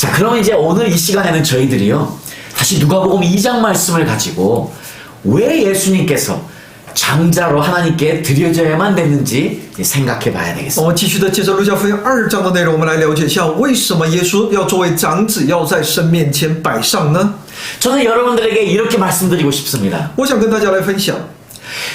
자, 그럼 이제 오늘 이 시간에는 저희들이요, 다시 누가복음 2장 말씀을 가지고 왜 예수님께서 장자로 하나님께 드려져야만 됐는지 생각해 봐야 되겠습니다. 我们继续的接着路加福音2章的内容，我们来了解一下为什么耶稣要作为长子要在神面前摆上呢？ 저는 여러분들에게 이렇게 말씀드리고 싶습니다. 我想跟大家来分享，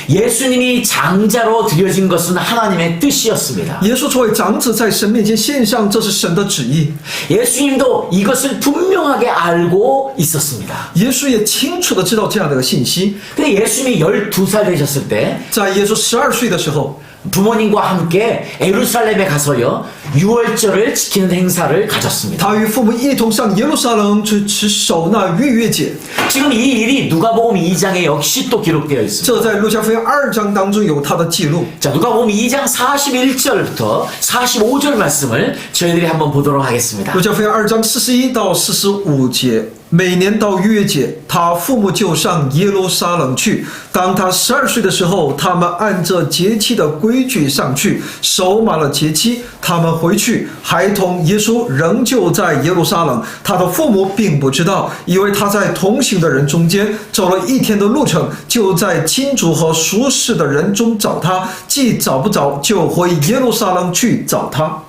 예수님이 장자로 드려진 것은 하나님의 뜻이었습니다. 耶稣作为长子在神面前献上，这是神的旨意。 예수님도 이것을 분명하게 알고 있었습니다. 耶稣也清楚的知道这样的一个信息。 근데 예수님이 12살 되셨을 때 在耶稣12岁的时候， 부모님과 함께 예루살렘에 가서요, 유월절을 지키는 행사를 가졌습니다. 他与父母一同上耶路撒冷去守那逾越节。 지금 이 일이 누가복음 2장에 역시 또 기록되어 있습니다. 这在路加福音2章当中有他的记录。 자, 누가복음 2장 41절부터 45절 말씀을 저희들이 한번 보도록 하겠습니다. 路加福音2章41到45节，每年到逾越节，他父母就上耶路撒冷去。当他12岁的时候，他们按着节期的规矩上去，守满了节期，他们回去，孩童耶稣仍旧在耶路撒冷。他的父母并不知道，因为他在同行的人中间走了1天的路程，就在亲族和熟识的人中找他，既找不着，就回耶路撒冷去找他。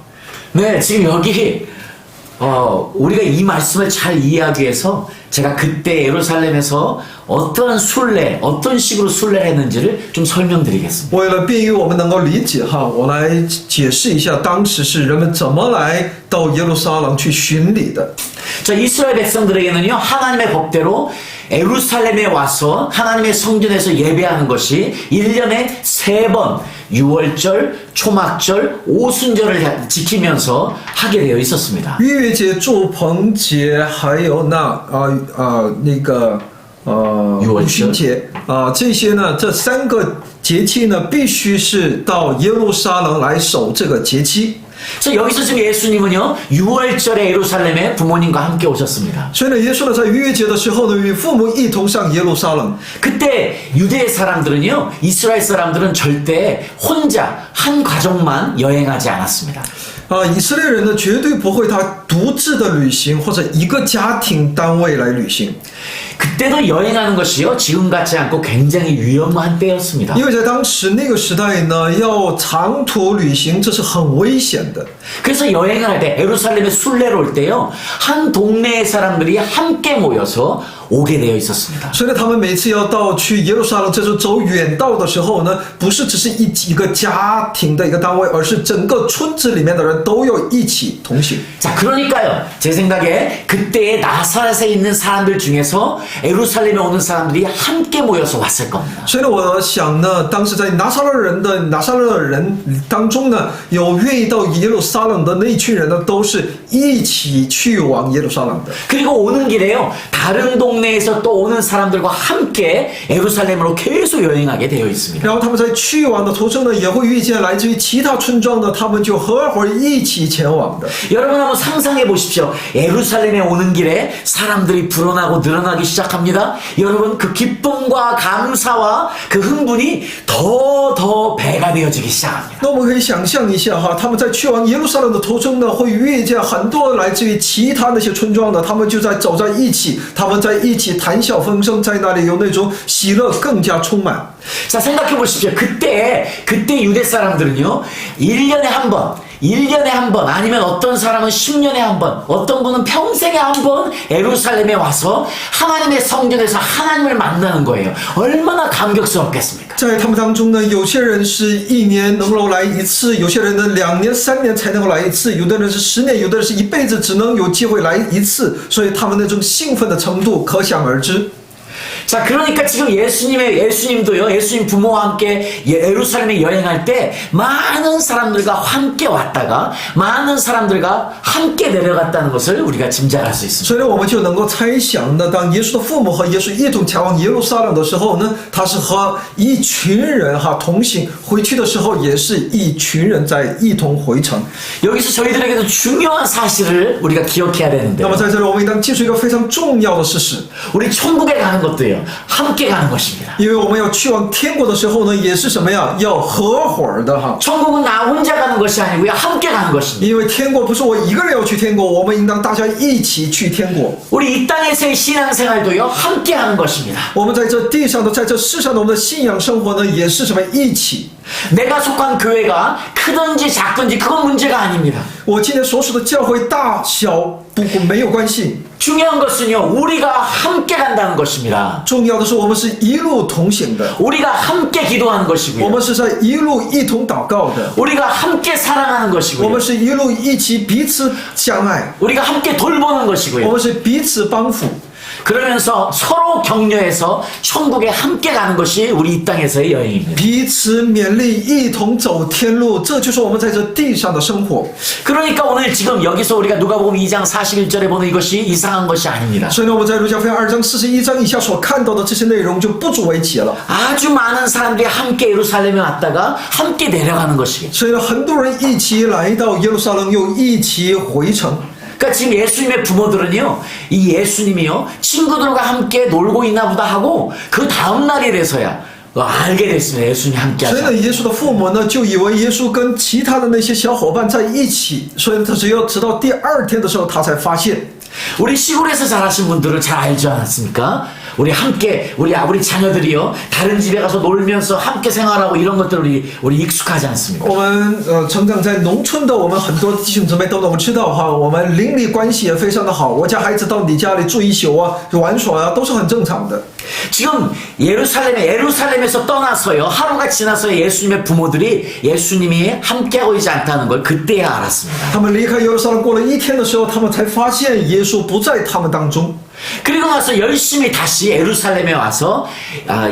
네, 지금 여기 우리가 이 말씀을 잘 이해하기 위해서 제가 그때 예루살렘에서 어떤 순례, 어떤 식으로 순례를 했는지를 좀 설명드리겠습니다. 为了便于我们能够理解哈，我来解释一下当时是人们怎么来到耶路撒冷去巡礼的。 자, 이스라엘 백성들에게는요, 하나님의 법대로 예루살렘에 와서 하나님의 성전에서 예배하는 것이 1년에 3번 유월절, 초막절, 오순절을 지키면서 하게 되어 있었습니다. 逾越节、祝棚节，还有五旬节这些呢，这3个节期呢，必须是到耶路撒冷来守这个节期。 그래서 여기서 지금 예수님은요, 6월절에 예루살렘에 부모님과 함께 오셨습니다. 所以呢，耶稣呢在逾越节的时候呢，与父母一同上耶路撒冷。 그때 유대 사람들은요, 이스라엘 사람들은 절대 혼자 한 가족만 여행하지 않았습니다. 以色列人呢，绝对不会他独自的旅行，或者一个家庭单位来旅行。 그때도 여행하는 것이요, 지금 같지 않고 굉장히 위험한 때였습니다. 因为在当时那个时代呢，要长途旅行，这是很危险的。 그래서 여행을 할 때, 예루살렘에 순례로 올 때요, 한 동네의 사람들이 함께 모여서 오게 되어 있었습니다. 所以呢，他们每次要到去耶路撒冷，这种走远道的时候呢，不是只是一个家庭的一个单位，而是整个村子里面的人都要一起同行。 자, 그러니까요, 제 생각에 그때의 나사렛에 있는 사람들 중에서 예루살렘에 오는 사람들이 함께 모여서 왔을 겁니다. 所以呢，我想呢，当时在拿撒勒人当中呢，有愿意到耶路撒冷的那一群人呢，都是一起去往耶路撒冷的。 그리고 오는 길에요, 다른 동네에서 또 오는 사람들과 함께 예루살렘으로 계속 여행하게 되어 있습니다. 然后他们在去往的途中呢，也会遇见来自于其他村庄的，他们就合伙一起前往的。 여러분 한번 상상해 보십시오. 예루살렘에 오는 길에 사람들이 불어나고 늘어나기 시작합니다. 여러분 그 기쁨과 감사와 그 흥분이 더 배가 되어지기 시작합니다. 那我们可以想象一下哈，他们在去往耶路撒冷的途中呢，会遇见很多来自于其他那些村庄的，他们就走在一起，他们在一起谈笑风生，在那里有那种喜乐更加充满。 자, 생각해 보십시오. 그때 유대 사람들은요, 1년에 한 번, 아니면 어떤 사람은 10년에 한 번, 어떤 분은 평생에 한 번 예루살렘에 와서 하나님의 성전에서 하나님을 만나는 거예요. 얼마나 감격스럽겠습니까? 在他们当中呢，有些人是1年能够来一次，有些人呢2年、3年才能够来一次，有的人是10年，有的人是一辈子只能有机会来一次，所以他们那种兴奋的程度可想而知。 자, 그러니까 지금 예수님도요, 예수님 부모와 함께 예루살렘에 여행할 때 많은 사람들과 함께 왔다가 많은 사람들과 함께 내려갔다는 것을 우리가 짐작할 수 있습니다. 所以呢，我们就能够猜想呢，当耶稣的父母和耶稣一同前往耶路撒冷的时候呢，他是和一群人同行，回去的时候也是一群人在一同回程。 여기서 저희들에게도 중요한 사실을 우리가 기억해야 那 되는데요. 么在这里，我们应当记住一个非常重要的事实： 우리 천국에 가는 것도요, 뭐예요? 함께 가는 것입니다. 因为我们要去往天国的时候呢，也是什么呀？要合伙的哈。 천국은 나 혼자 가는 것이 아니고요. 함께 가는 것입니다. 因为天国不是我一个人要去天国，我们应当大家一起去天国。 우리 이 땅에서의 신앙생활도요. 함께 하는 것입니다. 我们在这地上的，在这世上的，我们的信仰生活呢，也是什么一起。 내가 속한 교회가 크든지 작든지 그건 문제가 아닙니다. 我今天所属的教会大小不没有关系， 중요한 것은요. 우리가 함께 간다는 것입니다. 重要的是我们是一路同行的， 우리가 함께 기도하는 我 것이고요. 们是在一路一同祷告的， 우리가 함께 사랑하는 我 것이고요. 们是一路一起彼此相爱， 우리가 함께 돌보는 我 것이고요. 们是彼此帮扶。 그러면서 서로 격려해서 천국에 함께 가는 것이 우리 이 땅에서의 여행입니다. 彼此勉励，一同走天路，这就是我们在这地上的生活。 그러니까 오늘 지금 여기서 우리가 누가복음 2장 41절에 보는 이것이 이상한 것이 아닙니다. 所以呢，我们在路加福音2章41章以下所看到的这些内容就不足为奇了。 아주 많은 사람들이 함께 예루살렘에 왔다가 함께 내려가는 것이겠죠. 所以呢，很多人一起来到耶路撒冷，又一起回城。 그러니까 지금 예수님의 부모들은요, 이 예수님이요, 친구들과 함께 놀고 있나 보다 하고 그 다음 날이라서야 알게 됐습니다. 예수님이 함께 所以 하자. 呢，耶稣的父母呢，就以为耶稣跟其他的那些小伙伴在一起，所以他只有直到第2天的时候，他才发现。 우리 시골에서 자라신 분들은 잘 알지 않았습니까? 우리 함께 우리 자녀들이요 다른 집에 가서 놀면서 함께 생활하고 이런 것들 우리 익숙하지 않습니까? 我们成长在农村的，我们很多弟兄姊妹都能知道哈，我们邻里关系也非常的好。我家孩子到你家里住一宿啊，玩耍啊，都是很正常的。 지금 예루살렘에서 떠나서요 하루가 지나서 예수님의 부모들이 예수님이 함께하고 있지 않다는 걸 그때야 알았습니다. 他们离开耶路撒冷过了1天的时候，他们才发现耶稣不在他们当中。 그리고 나서 열심히 다시 예루살렘에 와서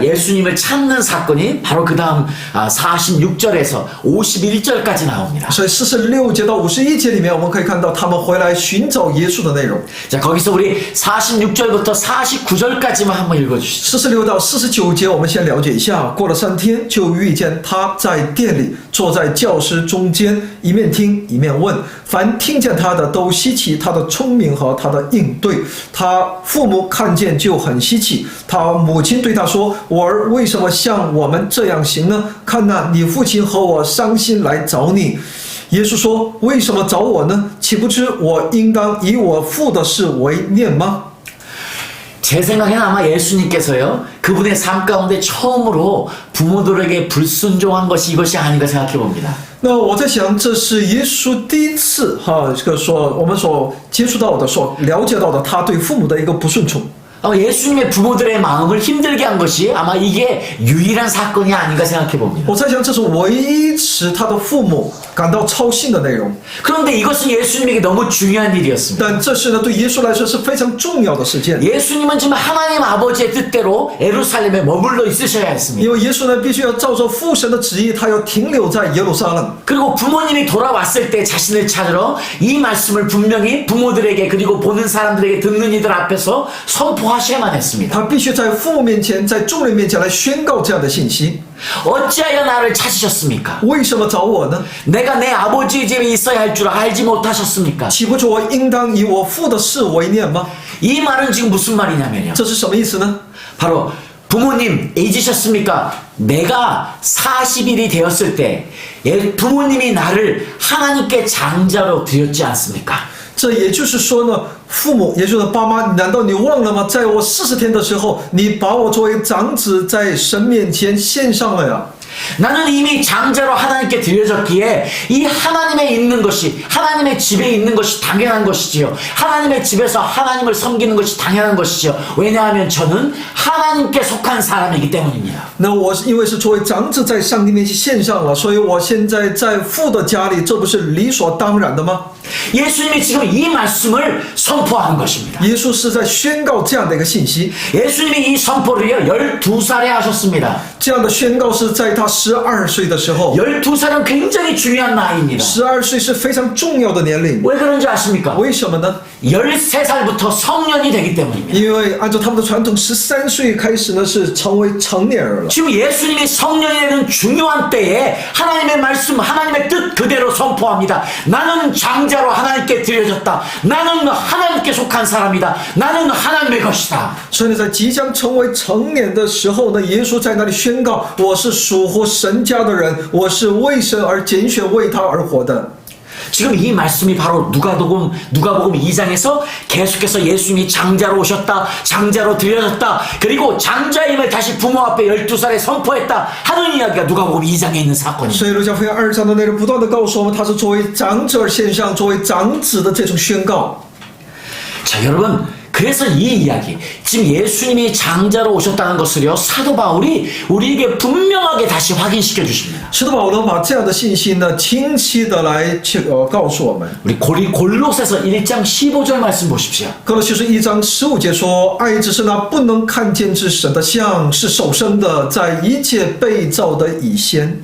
예수님을 찾는 사건이 바로 그 다음 46절에서 51절까지 나옵니다. 所以46节到51节里面，我们可以看到他们回来寻找耶稣的内容。 자, 거기서 우리 46절부터 49절까지만 한번 읽어주시죠. 46到49节，我们先了解一下。过了3天，就遇见他在店里，坐在教师中间，一面听一面问。凡听见他的，都稀奇他的聪明和他的应对。他父母看见就很稀奇。他母亲对他说：“我儿为什么像我们这样行呢？看哪，你父亲和我伤心来找你。” 耶稣说：“为什么找我呢？岂不知我应当以我父的事为念吗？” 제 생각에는 아마 예수님께서요 그분의 삶 가운데 처음으로 부모들에게 불순종한 것이 이것이 아닌가 생각해 봅니다. 那我在想，这是耶稣第一次这个说我们所接触到的、所了解到的，他对父母的一个不顺从。 예수님의 부모들의 마음을 힘들게 한 것이 아마 이게 유일한 사건이 아닌가 생각해 봅니다. 我在想，这是唯一使他的父母感到操心的内容。 그런데 이것은 예수님에게 너무 중요한 일이었습니다. 但这是呢，对耶稣来说是非常重要的事件， 예수님은 지금 하나님 아버지의 뜻대로 예루살렘에 머물러 있으셔야 했습니다. 因为耶稣呢必须要照着父神的旨意，他要停留在耶路撒冷。 그리고 부모님이 돌아왔을 때 자신을 찾으러 이 말씀을 분명히 부모들에게 그리고 보는 사람들에게 듣는 이들 앞에서 선포하셔야만 했습니다. 他必须在父母面前，在众人面前来宣告这样的信息。 어찌하여 나를 찾으셨습니까? 为什么找我呢？ 내가 내 아버지의 집에 있어야 할 줄 알지 못하셨습니까? 岂不是我应当以我父的事为念吗？ 이 말은 지금 무슨 말이냐면요. 这是什么意思呢？ 바로 부모님 잊으셨습니까? 내가 40일이 되었을 때 부모님이 나를 하나님께 장자로 드렸지 않습니까? 这也就是说呢，父母，也就是爸妈，难道你忘了吗？在我40天的时候，你把我作为长子在神面前献上了呀。 나는 이미 장자로 하나님께 드려졌기에 이 하나님에 있는 것이 하나님의 집에 있는 것이 당연한 것이지요. 하나님의 집에서 하나님을 섬기는 것이 당연한 것이지요. 왜냐하면 저는 하나님께 속한 사람이기 때문입니다. 那我因为是作为长子在上帝面前献上了，所以我现在在父的家里，这不是理所当然的吗？ 예수님이 지금 이 말씀을 선포하는 것입니다. 耶稣是在宣告这样的一个信息， 예수님이 이 선포를요 12살에 하셨습니다. 这样的宣告是在他他12岁的时候， 12살은 굉장히 중요한 나이입니다. 12岁是非常重要的年龄。 왜 그런지 아십니까? 为什么呢？ 13살부터 성년이 되기 때문입니다. 因为按照他们的传统，13岁开始呢是成为成年人了。 지금 예수님이 성년이 되는 중요한 때에 하나님의 말씀, 하나님의 뜻 그대로 선포합니다. 나는 장자로 하나님께 드려졌다. 나는 하나님께 속한 사람이다. 나는 하나님의 것이다. 所以呢，在即将成为成年的时候呢，耶稣在那里宣告：“我是属乎神家的人，我是为神而拣选，为他而活的。” 지금 이 말씀이 바로 누가복음 2장에서 계속해서 예수님이 장자로 오셨다, 장자로 드려졌다, 그리고 장자임을 다시 부모 앞에 12살에 선포했다 하는 이야기가 누가복음 2장에 있는 사건입니다. 所以路加福音2章的内容不断的告诉我们，他是作为长者而献上，作为长子的这种宣告。 자, 여러분, 그래서 이 이야기, 지금 예수님이 장자로 오셨다는 것을요, 사도 바울이 우리에게 분명하게 다시 확인시켜 주십니다. 使徒保罗把这样的信息呢，清晰的来告诉我们。 우리 골로새서 1장 15절 말씀 보십시오. 哥罗西书1章15节说：“爱只是那不能看见之神的像，是首生的，在一切被造的以先。”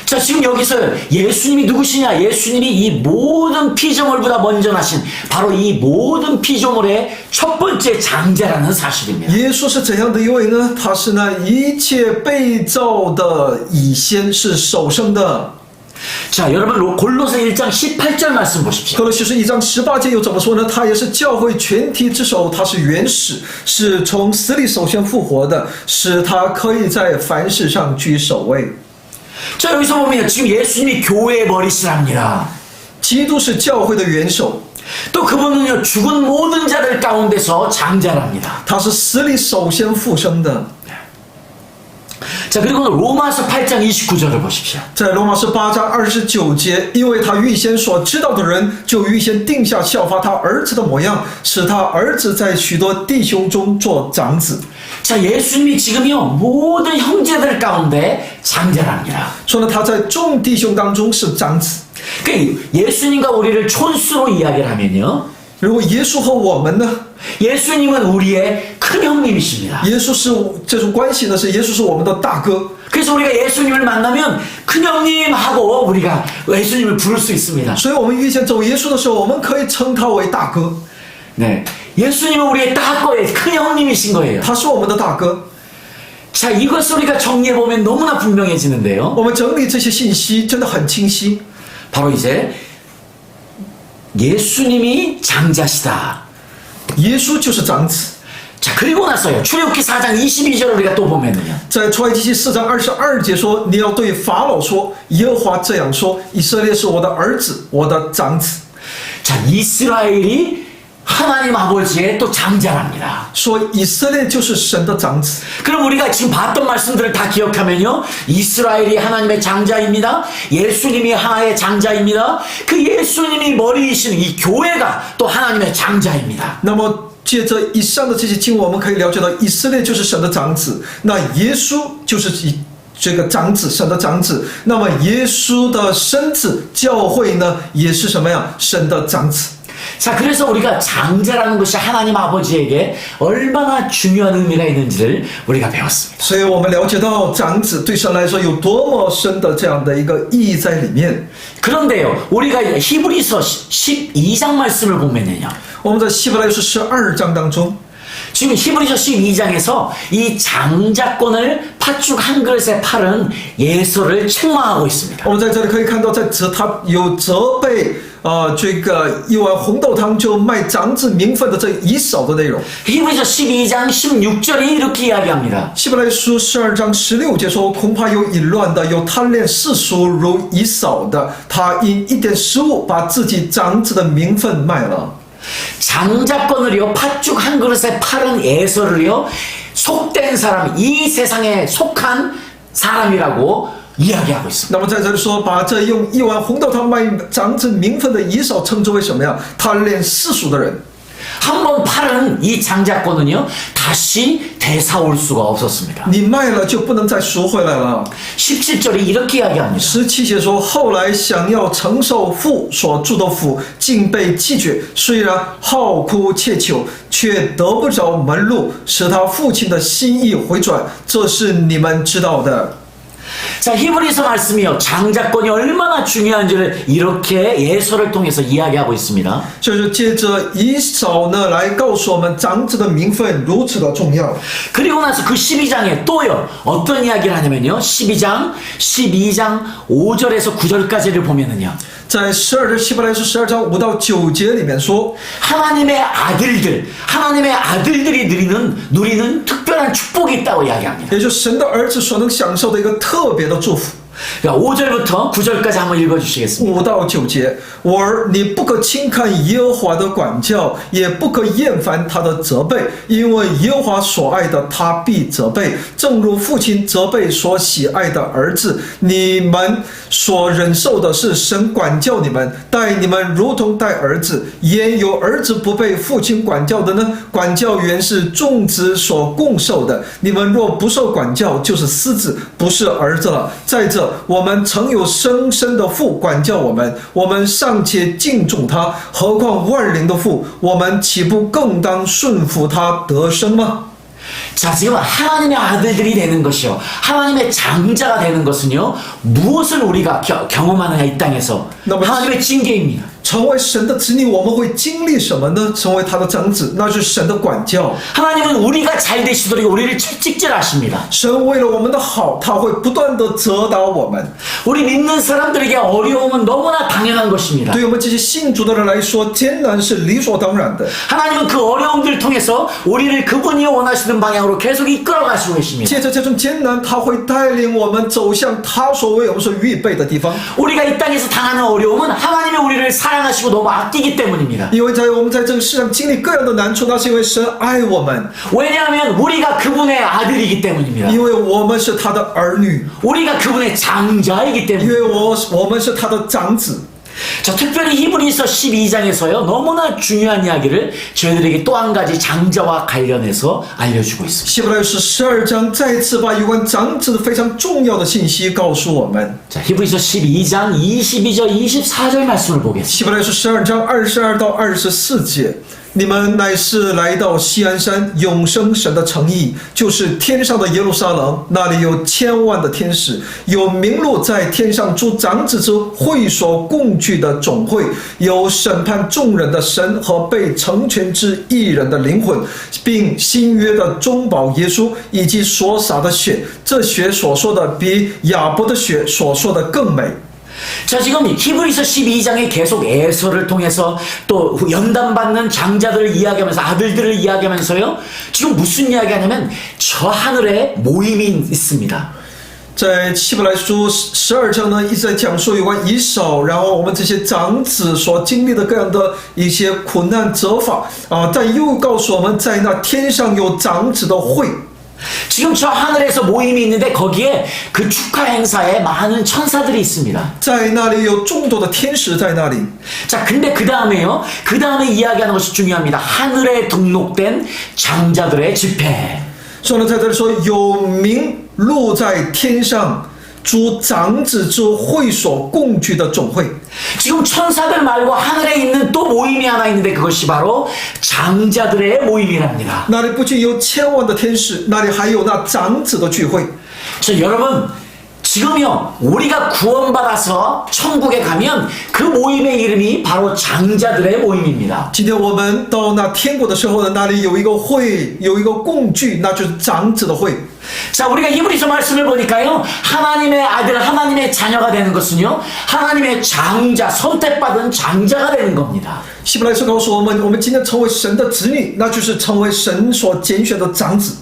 자, 지금 여기서 예수님이 누구시냐? 예수님이 이 모든 피조물보다 먼저 나신 바로 이 모든 피조물의 첫 번째 장자라는 사실입니다. 耶稣是怎样的一位呢？他是那一切被造的以先，是首生的。 자, 여러분 골로새 1장 18절 말씀 보십시오. 哥罗西书1章18节又怎么说呢？他也是教会全体之首，他是原始，是从死里首先复活的，使他可以在凡事上居首位。 자, 여기서 보면 지금 예수님이 교회의 머리시랍니다. 基督是教会的元首， 또 그분은요 죽은 모든 자들 가운데서 장자랍니다. 他是死里首先复生的。 자, 그리고 로마서 8장 29절을 보십시오. 在罗马书8章29节，因为他预先所知道的人，就预先定下效法他儿子的模样，使他儿子在许多弟兄中做长子。 자, 예수님이 지금요 모든 형제들 가운데 장자랍니다. 说呢，他在众弟兄当中是长子。 그 예수님과 우리를 촌수로 이야기를 하면요, 如果耶稣和我们呢？ 예수님은 우리의 큰 형님이십니다. 耶稣是这种关系呢，是耶稣是我们的大哥。 그래서 우리가 예수님을 만나면 큰 형님 하고 우리가 예수님을 부를 수 있습니다. 所以我们遇见走耶稣的时候，我们可以称他为大哥。 네, 예수님은 우리의 따거의 큰 형님이신 거예요. 他是我们的大哥。 자, 이것을 우리가 정리해 보면 너무나 분명해지는데요. 我们整理这些信息真的很清晰。 바로 이제 예수님이 장자시다. 耶稣就是长子。 자, 그리고 나서요. 출애굽기 4장 22절을 우리가 또 보면은요. 在出埃及记4章22节说：“你要对法老说，耶和华这样说：以色列是我的儿子，我的长子。” 자, 이스라엘이 하나님 아버지의 또 장자랍니다. 说以色列就是神的长子。 그럼 우리가 지금 봤던 말씀들을 다 기억하면요, 이스라엘이 하나님의 장자입니다. 예수님이 하나의 장자입니다. 그 예수님이 머리이신 이 교회가 또 하나님의 장자입니다. 那么借着以上的这些经文，我们可以了解到，以色列就是神的长子，那耶稣就是这个长子，神的长子。那么耶稣的身子教会呢，也是什么呀？神的长子。 자, 그래서 우리가 장자라는 것이 하나님 아버지에게 얼마나 중요한 의미가 있는지를 우리가 배웠습니다. 所以我们了解到长子对神来说有多么深的这样的一个意义在里面。 그런데요, 우리가 히브리서 12장 말씀을 보면요, 我们在希伯来书12章当中， 지금 히브리서 12장에서 이 장자권을 팥죽 한 그릇에 팔은 예서를 책망하고 있습니다. 我们在这里可以看到，他有责备这个一碗红豆汤就卖长子名分的这以扫的内容。 히브리서 12장 16절이 이렇게 이야기합니다. 希伯来书12章16节说：“恐怕有淫乱的，有贪恋世俗如以扫的，他因一点食物把自己长子的名分卖了。” 장자권을요 팥죽 한 그릇에 팔은 에서를요 속된 사람, 이 세상에 속한 사람이라고 이야기하고 있습니다. 那么在这里说，把这用一碗红豆汤卖长子名分的以扫称之为什么呀？贪恋世俗的人。 한번 팔은 이 장자권은요 다시 되사올 수가 없었습니다. 你卖了就不能再赎回来了。 17절이 이렇게 이야기합니다. 17节说，后来想要承受父所住的府，竟被弃绝。虽然好哭切求，却得不着门路，使他父亲的心意回转。这是你们知道的。 자, 히브리서 말씀이요. 장자권이 얼마나 중요한지를 이렇게 예서를 통해서 이야기하고 있습니다. 就是借着以扫呢来告诉我们长子的名分如此的重要。 그리고 나서 그 12장에 또요. 어떤 이야기를 하냐면요. 12장 5절에서 9절까지를 보면은요. 在12希伯来书12章5到9节里面说， 하나님의 아들들이 누리는 특별한 축복이 있다고 이야기합니다. 也就是神的儿子所能享受的一个特别的祝福。 그러니까 5절부터 9절까지 한번 읽어주시겠습니다. 5到9节，我儿，你不可轻看耶和华的管教，也不可厌烦他的责备，因为耶和华所爱的，他必责备，正如父亲责备所喜爱的儿子。你们所忍受的是神管教你们，待你们如同待儿子。焉有儿子不被父亲管教的呢？管教原是众子所共受的。你们若不受管教，就是私子，不是儿子了。再者，我们曾有生身的父管教我们，我们尚且敬重他，何况万灵的父，我们岂不更当顺服他得生吗？ 자, 지금 하나님의 아들들이 되는 것이요. 하나님의 장자가 되는 것은요. 무엇을 우리가 경험하느냐 이 땅에서. 하나님의 징계입니다. 成为神的子女，我们会经历什么呢？成为他的长子，那就是神的管教。 하나님은 우리가 잘 되시도록 우리를 채찍질하십니다. 神为了我们的好，他会不断的责打我们。 우리 믿는 사람들에게 어려움은 너무나 당연한 것입니다. 对我们这些信主的人来说，艰难是理所当然的。 하나님은 그 어려움들을 통해서 우리를 그분이 원하시는 방향으로 계속 이끌어 가시고 계십니다. 借着这种艰难，他会带领我们走向他所为我们所预备的地方。 우리가 이 땅에서 당하는 어려움은 하나님이 우리를 사랑하시고 너무 아끼기 때문입니다. 因为我们在这个世上经历各样的难处，那是因为神爱我们， 왜냐하면 우리가 그분의 아들이기 때문입니다. 因为我们是他的儿女， 우리가 그분의 장자이기 因 때문에. 为我们是他的长子。 자, 특별히 히브리서 12장에서요 너무나 중요한 이야기를 저희들에게 또 한 가지 장자와 관련해서 알려주고 있습니다. 希伯来书12章再次把有关长子非常重要的信息告诉我们。 자, 히브리서 12장 22절 24절 말씀을 보겠습니다. 希伯来书12章22到24节。 你们乃是来到锡安山永生神的城邑，就是天上的耶路撒冷，那里有千万的天使，有名录在天上诸长子之会所共聚的总会，有审判众人的神和被成全之义人的灵魂，并新约的中保耶稣，以及所洒的血，这血所说的比亚伯的血所说的更美。 자, 지금 히브리서 12장에 계속 에서를 통해서 또 연단받는 장자들을 이야기하면서 아들들을 이야기하면서요. 지금 무슨 이야기하냐면 저 하늘에 모임이 있습니다. 在希伯来书12章呢，一直在讲述有关以扫，然后我们这些长子所经历的各样的一些苦难责罚啊，但又告诉我们在那天上有长子的会。 지금 저 하늘에서 모임이 있는데 거기에 그 축하 행사에 많은 천사들이 있습니다. 在那里有众多的天使在那里。 자, 근데 그 다음에요. 그 다음에 이야기하는 것이 중요합니다. 하늘에 등록된 장자들의 집회. 所以呢，在这里说有名录在天上诸长子之会所共聚的总会。 지금 천사들 말고 하늘에 있는 또 모임이 하나 있는데 그것이 바로 장자들의 모임이랍니다. 那里不仅有千万的天使，那里还有那长子的聚会。 자, 여러분 지금요 우리가 구원받아서 천국에 가면 그 모임의 이름이 바로 장자들의 모임입니다. 今天我们到那天国的时候呢，那里有一个会，有一个共聚，那就是长子的会。 자, 우리가 히브리서 말씀을 보니까요 하나님의 아들, 하나님의 자녀가 되는 것은요 하나님의 장자, 선택받은 장자가 되는 겁니다. 希伯来书告诉我们，我们今天成为神的子女，那就是成为神所拣选的长子。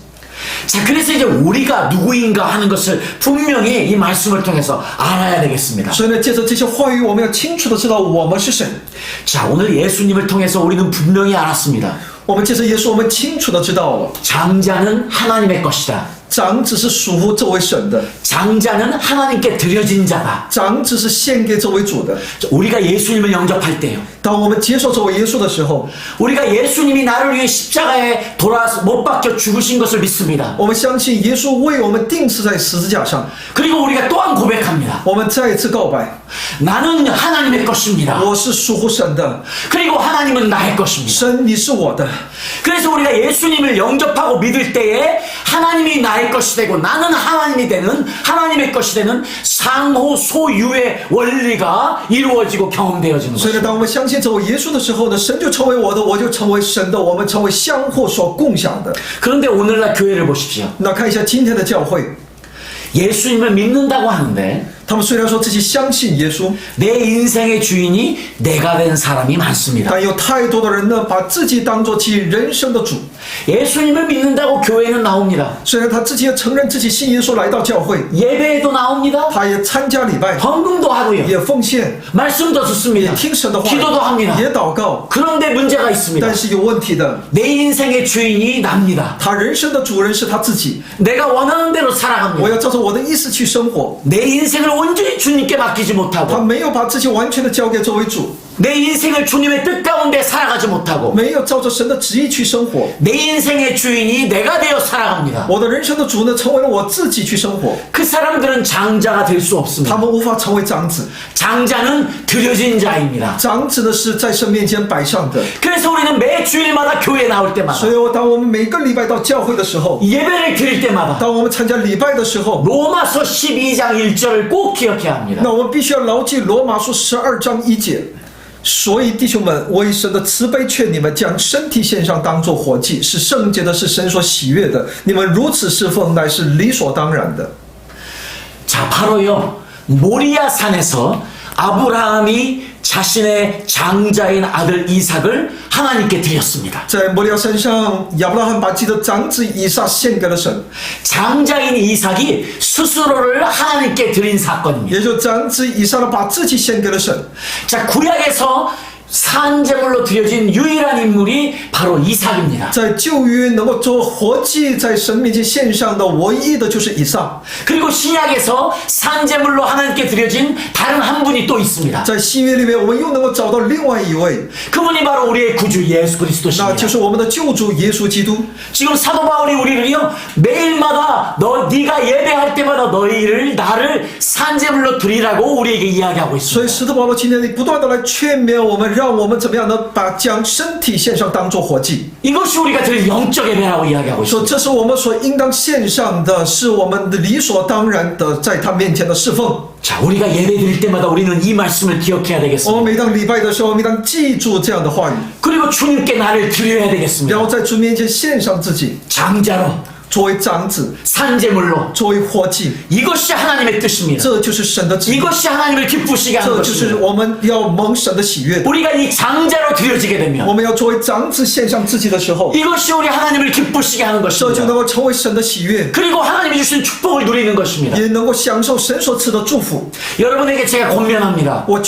자, 그래서 이제 우리가 누구인가 하는 것을 분명히 이 말씀을 통해서 알아야 되겠습니다. 所以呢，借着这些话语，我们要清楚的知道我们是谁。 자, 오늘 예수님을 통해서 우리는 분명히 알았습니다. 我们借着耶稣，我们清楚的知道了， 장자는 하나님의 것이다. 长子是属乎这位神的， 장자는 하나님께 드려진 자다. 长子是献给这位主的。 우리가 예수님을 영접할 때요. 当我们接受这位耶稣的时候， 우리가 예수님이 나를 위해 십자가에 돌아서 못 박혀 죽으신 것을 믿습니다. 我们相信耶稣为我们钉死在十字架上。 그리고 우리가 또한 고백합니다. 我们再一次告白， 나는 하나님의 것입니다. 我是属乎神的， 그리고 하나님은 나의 것입니다. 神你是我的。 그래서 우리가 예수님을 영접하고 믿을 때에 하나님이 나의 것이 되고 나는 하나님이 되는 하나님의 것이 되는 상호 소유의 원리가 이루어지고 경험되어지는 所以呢， 것입니다. 当我们相信走耶稣的时候呢，神就成为我的，我就成为神的，我们成为相互所共享的。 그런데 오늘날 교회를 보십시오. 那看一下今天的教会， 예수님을 믿는다고 하는데 他们虽然说自己相信耶稣， 내 인생의 주인이 내가 된 사람이 많습니다. 但有太多的人呢，把自己当作其人生的主。 예수님을 믿는다고 교회는 나옵니다. 虽然他自己也承认自己信耶稣来到教会， 예배에도 나옵니다. 他也参加礼拜， 헌금도 하고요. 也奉献， 말씀도 也 듣습니다. 听神的话， 기도도 합니다. 也祷告。 그런데 문제가 있습니다. 但是有问题的， 내 인생의 주인이 납니다. 他人生的主人是他自己。 내가 원하는 대로 我 살아갑니다. 要照着我的意思去生活， 내 인생을 온전히 주님께 맡기지 他 못하고 没有把自己完全的交给作为主， 내 인생을 주님의 뜻 가운데 살아가지 못하고 没有照着神的旨意去生活。 내 인생의 주인이 내가 되어 살아갑니다. 我的人生的主呢，成为了我自己去生活， 그 사람들은 장자가 될 수 他 없습니다. 们无法成为长子。 장자는 드려진 자입니다. 长子呢是在神面前摆上的， 그래서 우리는 매 주일마다 교회 나올 때마다 所以当我们每个礼拜到教会的时候， 예배를 드릴 때마다 当我们参加礼拜的时候， 로마서 12장 1절을 꼭 기억해야 합니다. 那我们必须要牢记罗马书12章1节。所以弟兄们，我以神的慈悲劝你们，将身体献上，当作活祭，是圣洁的，是神所喜悦的。你们如此侍奉，乃是理所当然的。 자, 바로요. 모리아 산에서 아브라함이 자신의 장자인 아들 이삭을 하나님께 드렸습니다. 在摩利亚山上，亚伯拉罕把自己的长子以撒献给了神， 장자인 이삭이 스스로를 하나님께 드린 사건입니다. 也就长子以撒呢把自己献给了神。 자, 구약에서 산제물로 드려진 유일한 인물이 바로 이삭입니다. 在旧约能够做活祭，在神面前献上的唯一的就是以撒。 그리고 신약에서 산제물로 하나님께 드려진 다른 한 분이 또 있습니다. 在新约里面，我们又能够找到另外一位， 그분이 바로 우리의 구주 예수 那 그리스도십니다. 就是我们的救主耶稣基督。 지금 사도 바울이 우리를요 매일마다 네가 예배할 때마다 나를 산제물로 드리라고 우리에게 이야기하고 所以 있습니다. 使徒保罗今天不断的来劝勉我们，让我们怎么样呢？将身体献上，当作活祭。 이것이 우리가 드릴 영적 예배라고 이야기하고 说 있습니다. 这是我们所应当献上的，是我们的理所当然的，在他面前的侍奉。 자, 우리가 예배 드릴 때마다 우리는 이 말씀을 기억해야 我们 되겠습니다. 每当礼拜的时候，我们应当记住这样的话语， 그리고 주님께 나를 드려야 然 되겠습니다. 后在主面前献上自己， 장자로 作为长子， 산제물로 作为活祭。 이것이 하나님의 뜻입니다. 这就是神的旨意， 이것이 하나님을 기쁘시게 하는 这就是 것입니다. 我们要蒙神的喜悦。 우리가 이 장자로 드려지게 我 되면 们要作为长子献上自己的时候， 이것이 우리 하나님을 기쁘시게 하는 这就 것입니다. 能够成为神的喜悦， 그리고 하나님이 주신 축복을 누리는 것입니다. 也能够享受神所赐的祝福。 여러분에게 제가 권면합니다. 我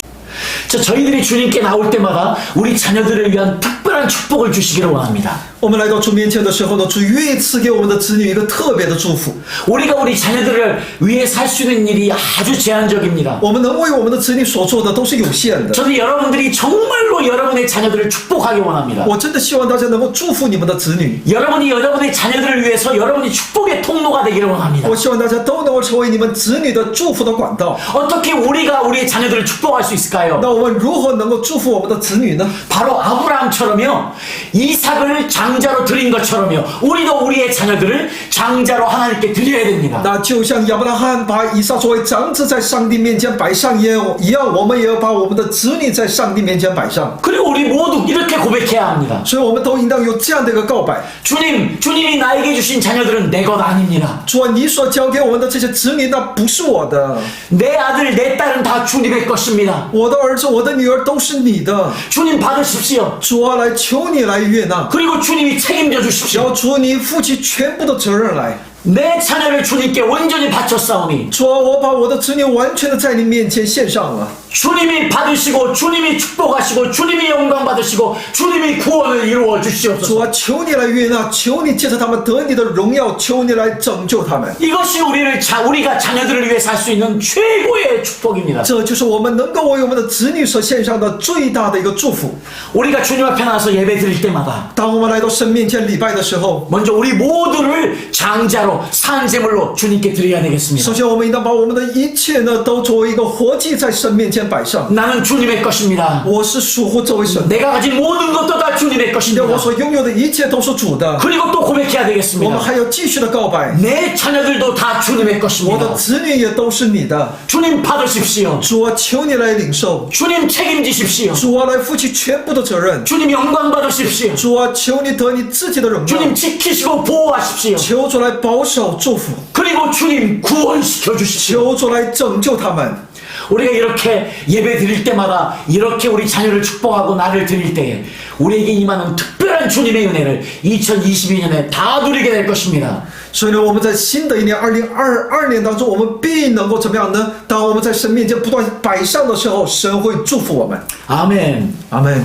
저희들이 주님께 나올 때마다 우리 자녀들을 위한 특별한 축복을 주시기를 원합니다. 我们来到主面前的时候呢，主愿意赐给我们的子女一个特别的祝福。 우리가 우리 자녀들을 위해 살 수 있는 일이 아주 제한적입니다. 我们能为我们的子女所做的都是有限的。 저는 여러분들이 정말로 여러분의 자녀들을 축복하기 원합니다. 我真的希望大家能够祝福你们的子女。 여러분이 여러분의 자녀들을 위해서 여러분이 축복의 통로가 되기를 원합니다. 我希望大家都能够成为你们子女的祝福的管道。 어떻게 우리가 우리의 자녀들을 축복할 수 있을까요? 那我们如何能够祝福我们的子女呢？ 바로 아브라함처럼요, 이삭을 장자로 드린 것처럼요, 우리도 우리의 자녀들을 장자로 하나님께 드려야 됩니다. 那就像亚伯拉罕把以撒作为长子在上帝面前摆上一样，我们也要把我们的子女在上帝面前摆上。 그리고 우리 모두 이렇게 고백해야 합니다. 所以，我们都应当有这样的一个告白： 주님이 나에게 주신 자녀들은 내 것 아닙니다. 主啊，你所交给我们的这些子女，那不是我的， 내 아들, 내 딸은 다 주님의 것입니다. 我的儿子、我的女儿都是你的。 주님 받으십시오. 主啊，来求你来悦纳， 그리고 주님이 책임져 주십시오. 要主你负起全部的责任来。 내 자녀를 주님께 온전히 바쳤사오니 主啊，我把我的子女完全的在你面前献上了。 주님이 받으시고 주님이 축복하시고 주님이 영광 받으시고 주님이 구원을 이루어 主 주시옵소서. 啊，求你来悦纳，求你借着他们得你的荣耀，求你来拯救他们。 이것이 우리가 자녀들을 위해 살 수 있는 최고의 축복입니다. 这就是我们能够为我们的子女所献上的最大的一个祝福。 우리가 주님 앞에 나와서 예배 드릴 때마다 当我们来到神面前礼拜的时候， 먼저 우리 모두를 장자로 산제물로 주님께 드려야 首 되겠습니다. 先我们应当把我们的一切呢，都作为一个活祭在神面前摆上。 나는 주님의 것입니다. 我是属乎这位神， 내가 가진 모든 것도 다 주님의 我 것입니다. 所拥有的一切都是主的。 그리고 또 고백해야 我们 되겠습니다. 还要继续的告白， 내 자녀들도 다 주님의 我的 것입니다. 子女也都是你的。 주님 받으십시오. 主啊，求你来领受， 주님 책임지십시오. 主啊，来负起全部的责任。 주님 영광 받으십시오. 主啊，求你得你自己的荣耀， 주님 지키시고 보호하십시오. 求主来保守祝福， 그리고 주님 구원시켜 주십시오. 求主来拯救他们。 우리가 이렇게 예배 드릴 때마다 이렇게 우리 자녀를 축복하고 나를 드릴 때에 우리에게 임하는 특별한 주님의 은혜를 2022년에 다 누리게 될 것입니다. 所以呢，我们在新的一年2022年当中，我们必能够怎么样呢？当我们在神面前不断摆上的时候，神会祝福我们。 아멘. 阿门。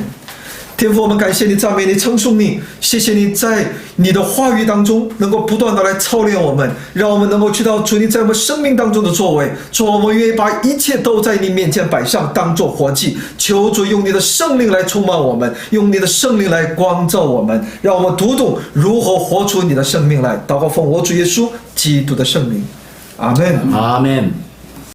天父，我们感谢你、赞美你、称颂你，谢谢你在你的话语当中能够不断的来操练我们，让我们能够知道主你在我们生命当中的作为。主，我们愿意把一切都在你面前摆上，当作活祭。求主用你的圣灵来充满我们，用你的圣灵来光照我们，让我们读懂如何活出你的生命来。祷告奉我主耶稣基督的圣名，阿门。 아멘.